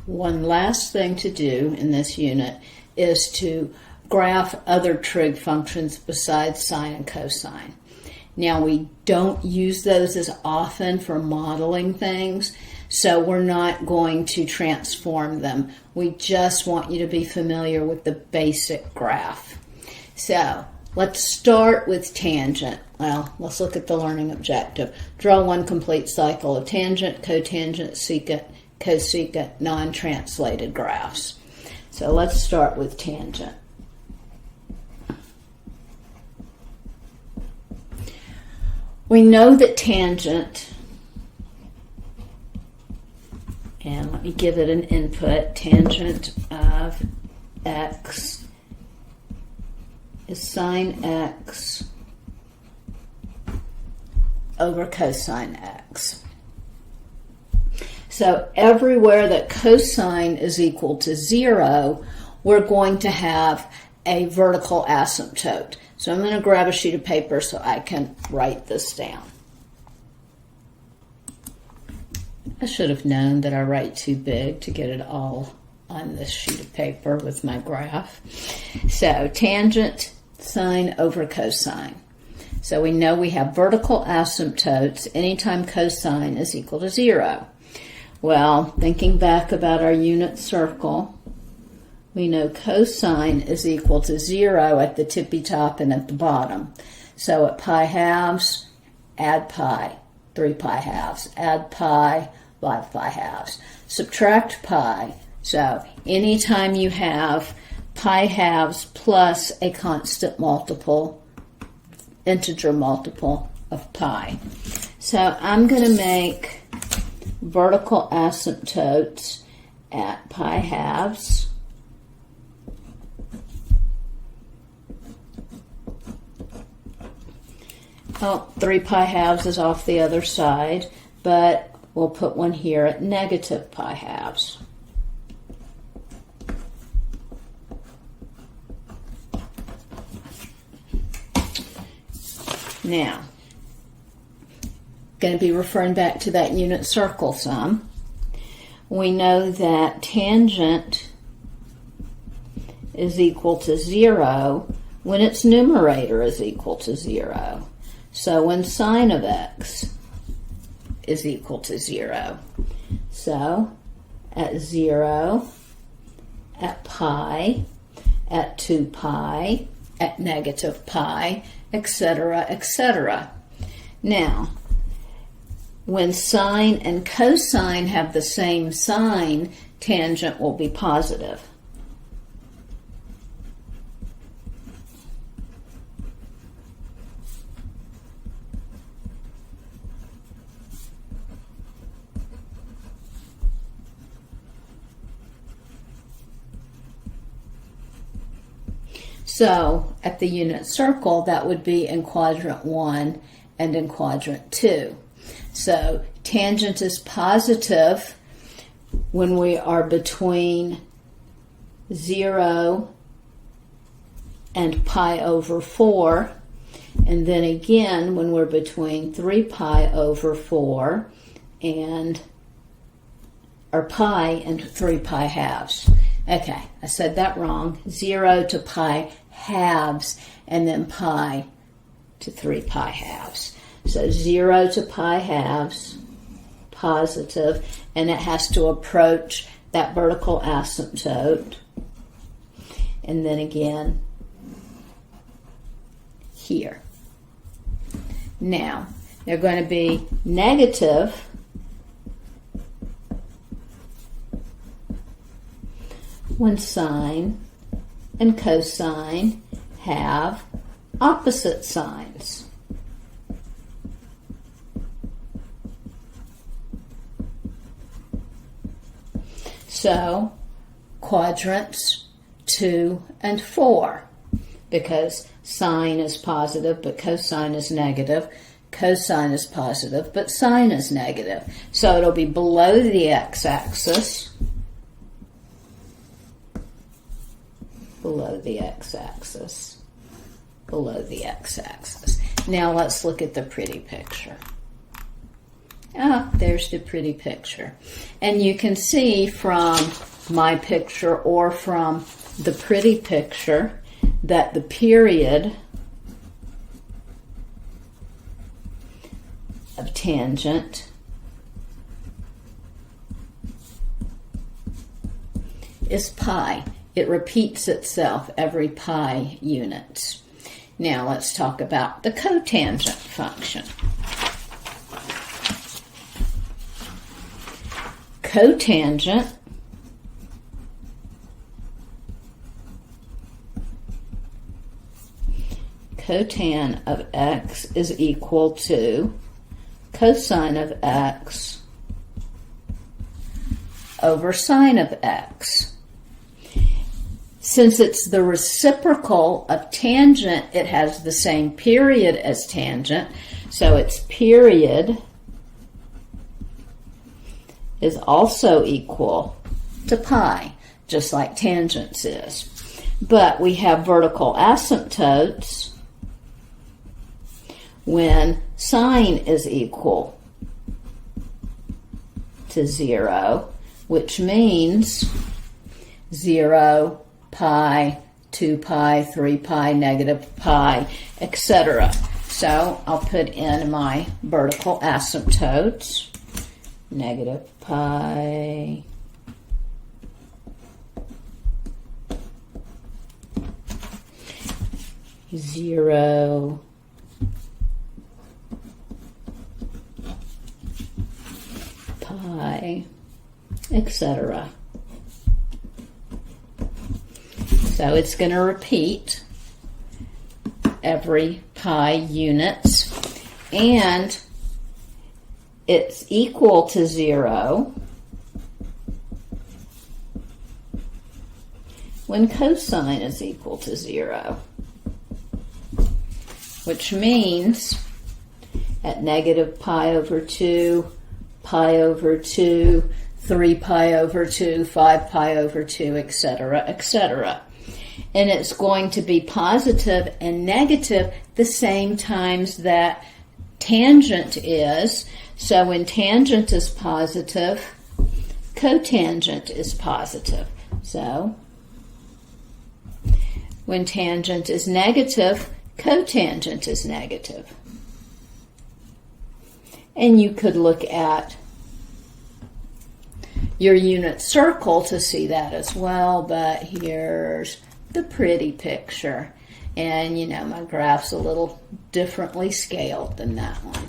one last thing to do in this unit is to graph other trig functions besides sine and cosine. Now, we don't use those as often for modeling things, so we're not going to transform them. We just want you to be familiar with the basic graph. So let's start with tangent. Well, let's look at the learning objective. Draw one complete cycle of tangent, cotangent, secant, cosecant, non-translated graphs. So let's start with tangent. We know that tangent, and let me give it an input, tangent of x is sine x over cosine x. So everywhere that cosine is equal to 0, we're going to have a vertical asymptote. So I'm going to grab a sheet of paper so I can write this down. I should have known that I write too big to get it all on this sheet of paper with my graph. So tangent sine over cosine. So we know we have vertical asymptotes anytime cosine is equal to 0. Well, thinking back about our unit circle, we know cosine is equal to 0 at the tippy top and at the bottom. So at pi halves, add pi, 3 pi halves, add pi, 5 pi halves. Subtract pi. So anytime you have pi halves plus a constant multiple, integer multiple of pi. So I'm going to make vertical asymptotes at pi halves, oh, 3 pi halves is off the other side, but we'll put one here at negative pi halves. Now, going to be referring back to that unit circle sum. We know that tangent is equal to 0 when its numerator is equal to 0. So when sine of x is equal to 0. So at 0, at pi, at 2 pi, at negative pi, etc., etc. Now, when sine and cosine have the same sign, tangent will be positive. So at the unit circle, that would be in quadrant 1 and in quadrant 2. So tangent is positive when we are between 0 and pi over 4, and then again when we're between 3 pi over 4 and or pi and 3 pi halves. Okay, I said that wrong. 0 to pi halves and then pi to 3 pi halves. So 0 to pi halves, positive, and it has to approach that vertical asymptote. And then again here. Now, they're going to be negative when sine and cosine have opposite signs. So quadrants 2 and 4, because sine is positive but cosine is negative, cosine is positive but sine is negative. So it'll be below the x-axis, below the x-axis, below the x-axis. Now let's look at the pretty picture. Oh, there's the pretty picture. And you can see from my picture or from the pretty picture that the period of tangent is pi. It repeats itself every pi units. Now let's talk about the cotangent function. Cotangent cotan of x is equal to cosine of x over sine of x. Since it's the reciprocal of tangent, it has the same period as tangent, so its period is also equal to pi, just like tangents is. But we have vertical asymptotes when sine is equal to 0, which means 0, pi, 2 pi, 3 pi, negative pi, etc. So I'll put in my vertical asymptotes, negative pi, zero, pi, etc. So it's going to repeat every pi units, and it's equal to 0 when cosine is equal to 0, which means at negative pi over 2, pi over 2, 3 pi over 2, 5 pi over 2, etc., etc. And it's going to be positive and negative the same times that tangent is. So when tangent is positive, cotangent is positive. So when tangent is negative, cotangent is negative. And you could look at your unit circle to see that as well, but here's the pretty picture. And you know, my graph's a little differently scaled than that one.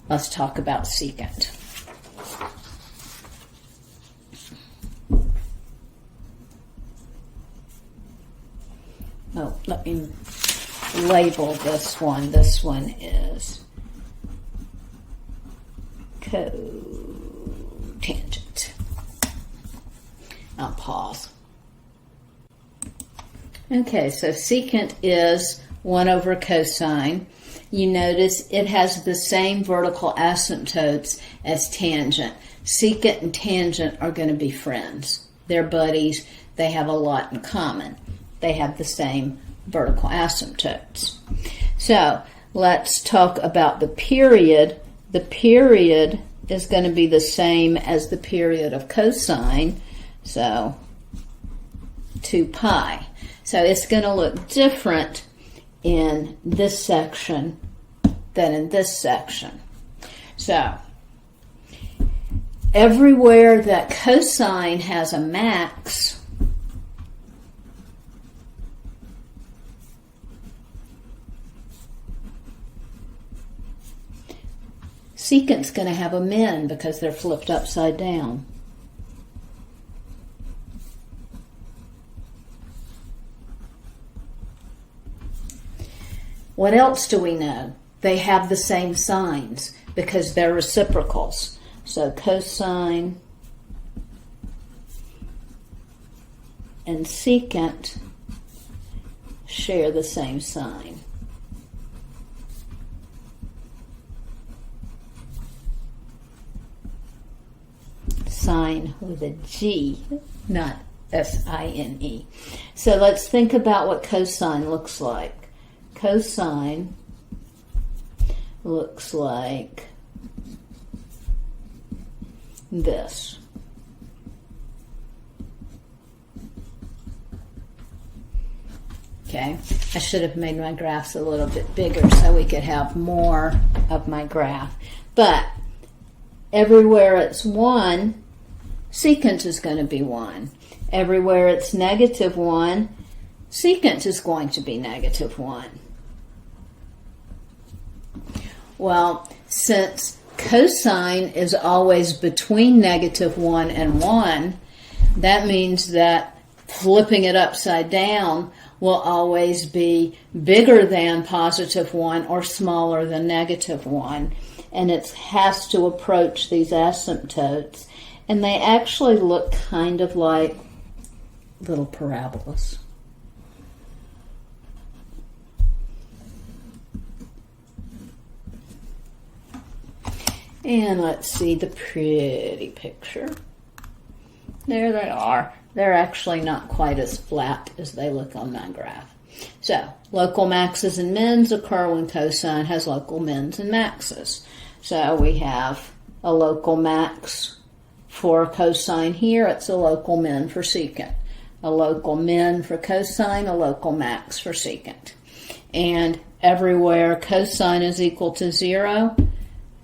Let's talk about secant. Oh, let me label this one. This one is cotangent. I'll pause. Okay, so secant is 1 over cosine. You notice it has the same vertical asymptotes as tangent. Secant and tangent are going to be friends. They're buddies. They have a lot in common. They have the same vertical asymptotes. So let's talk about the period. The period is going to be the same as the period of cosine. So 2 pi. So it's going to look different in this section than in this section. So everywhere that cosine has a max, secant's going to have a min because they're flipped upside down. What else do we know? They have the same signs because they're reciprocals. So cosine and secant share the same sign. Sine with a G, not S-I-N-E. So let's think about what cosine looks like. Cosine looks like this. Okay, I should have made my graphs a little bit bigger so we could have more of my graph. But everywhere it's 1, secant is going to be 1. Everywhere it's -1, secant is going to be -1. Well, since cosine is always between -1 and 1, that means that flipping it upside down will always be bigger than +1 or smaller than -1. And it has to approach these asymptotes. And they actually look kind of like little parabolas. And let's see the pretty picture. There they are. They're actually not quite as flat as they look on my graph. So, local maxes and mins occur when cosine has local mins and maxes. So we have a local max for cosine here. It's a local min for secant. A local min for cosine, a local max for secant. And everywhere cosine is equal to 0,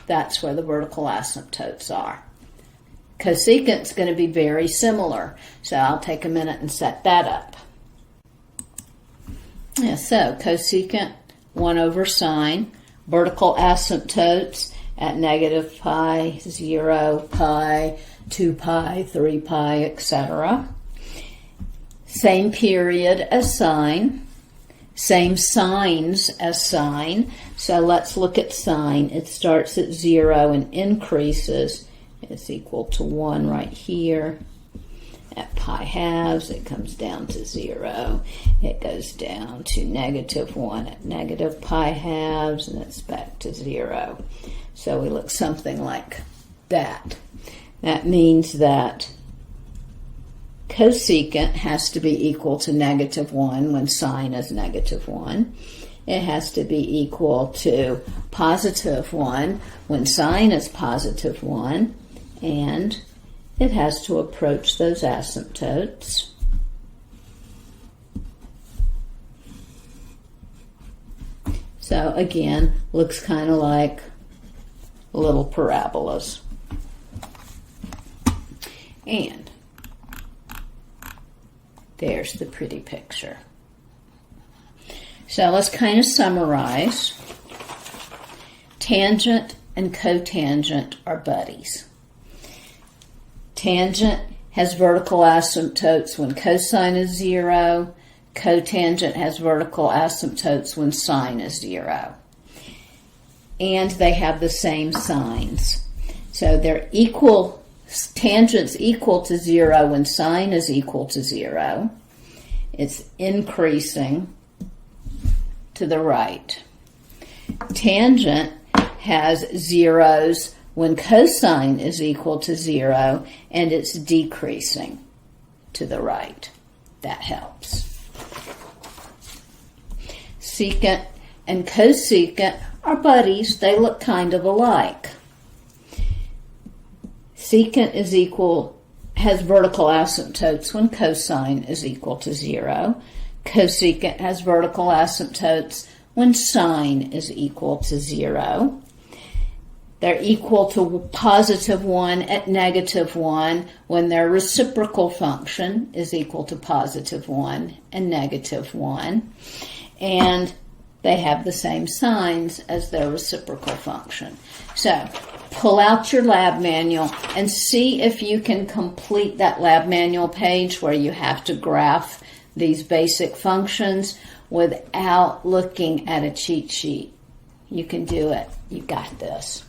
that's where the vertical asymptotes are. Cosecant's going to be very similar, so I'll take a minute and set that up. Yeah, so cosecant 1 over sine, vertical asymptotes at -pi, 0, pi, 2 pi, 3 pi, etc. Same period as sine, same signs as sine. So let's look at sine. It starts at 0 and increases. It's equal to 1 right here. At pi halves, it comes down to 0. It goes down to -1 at -pi halves, and it's back to 0. So we look something like that. That means that cosecant has to be equal to -1 when sine is -1. It has to be equal to +1 when sine is +1. And it has to approach those asymptotes. So again, looks kind of like little parabolas. And there's the pretty picture. So let's kind of summarize. Tangent and cotangent are buddies. Tangent has vertical asymptotes when cosine is 0. Cotangent has vertical asymptotes when sine is 0. And they have the same signs. So they're equal, tangent's equal to 0 when sine is equal to 0. It's increasing to the right. Tangent has zeros when cosine is equal to 0, and it's decreasing to the right. That helps. Secant and cosecant are buddies. They look kind of alike. Secant has vertical asymptotes when cosine is equal to 0. Cosecant has vertical asymptotes when sine is equal to 0. They're equal to +1 at -1 when their reciprocal function is equal to +1 and -1. And they have the same signs as their reciprocal function. So pull out your lab manual and see if you can complete that lab manual page where you have to graph these basic functions without looking at a cheat sheet. You can do it. You got this.